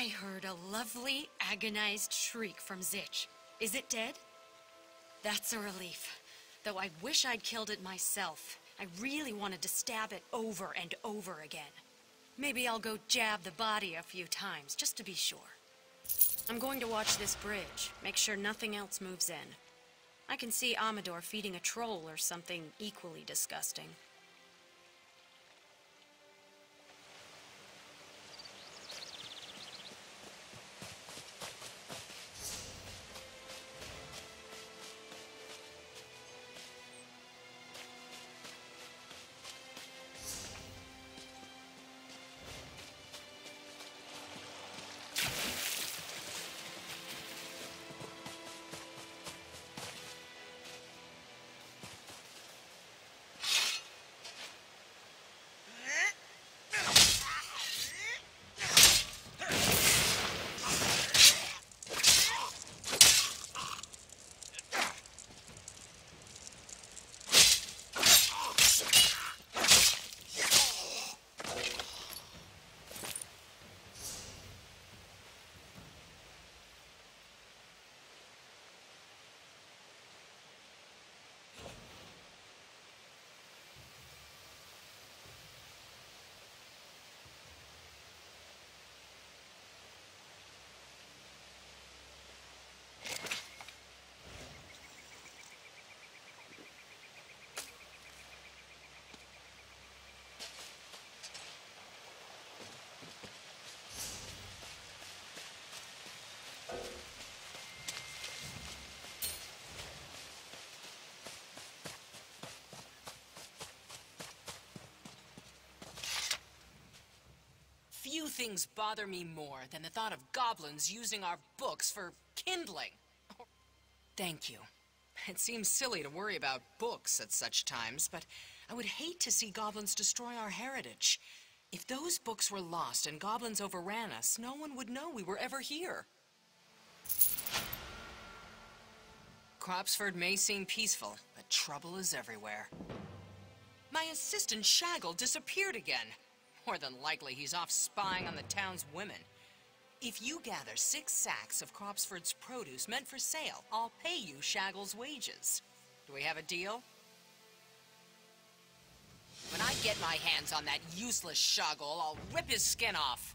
I heard a lovely, agonized shriek from Zich. Is it dead? That's a relief. Though I wish I'd killed it myself. I really wanted to stab it over and over again. Maybe I'll go jab the body a few times, just to be sure. I'm going to watch this bridge, make sure nothing else moves in. I can see Amador feeding a troll or something equally disgusting. Few things bother me more than the thought of goblins using our books for kindling. Thank you. It seems silly to worry about books at such times, but I would hate to see goblins destroy our heritage. If those books were lost and goblins overran us, no one would know we were ever here. Cropsford may seem peaceful, but trouble is everywhere. My assistant Shaggle disappeared again. More than likely, he's off spying on the town's women. If you gather 6 sacks of Cropsford's produce meant for sale, I'll pay you Shaggle's wages. Do we have a deal? When I get my hands on that useless Shaggle, I'll rip his skin off.